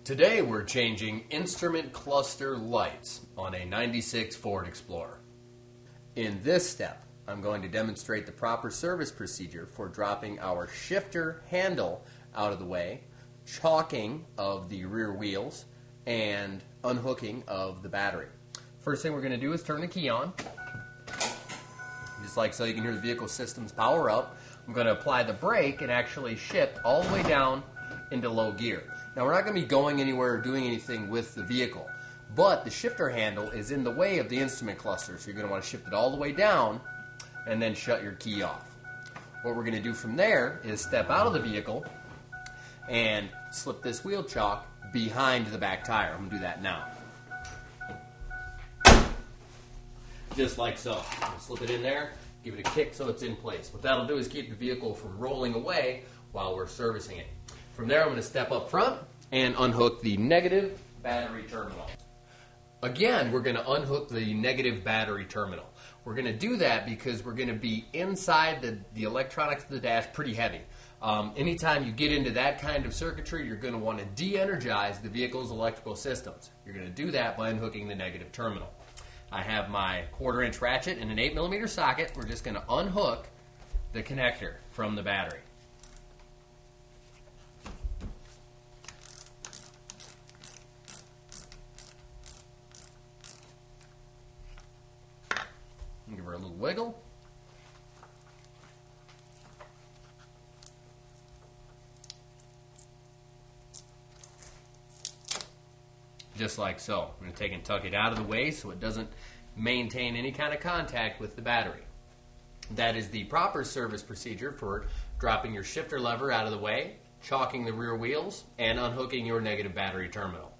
Today we're changing instrument cluster lights on a 96 Ford Explorer. In this step, I'm going to demonstrate the proper service procedure for dropping our shifter handle out of the way, chalking of the rear wheels, and unhooking of the battery. First thing we're going to do is turn the key on. Just like so, you can hear the vehicle system's power up. I'm going to apply the brake and actually shift all the way down into low gear. Now we're not going to be going anywhere or doing anything with the vehicle, but the shifter handle is in the way of the instrument cluster, so you're going to want to shift it all the way down and then shut your key off. What we're going to do from there is step out of the vehicle and slip this wheel chock behind the back tire. I'm going to do that now. Just like so. Slip it in there, give it a kick so it's in place. What that'll do is keep the vehicle from rolling away while we're servicing it. From there, I'm going to step up front and unhook the negative battery terminal. Again, we're going to unhook the negative battery terminal. We're going to do that because we're going to be inside the electronics of the dash pretty heavy. Anytime you get into that kind of circuitry, you're going to want to de-energize the vehicle's electrical systems. You're going to do that by unhooking the negative terminal. I have my 1/4-inch ratchet and an 8mm socket. We're just going to unhook the connector from the battery. Give her a little wiggle. Just like so. I'm going to take and tuck it out of the way so it doesn't maintain any kind of contact with the battery. That is the proper service procedure for dropping your shifter lever out of the way, chalking the rear wheels, and unhooking your negative battery terminal.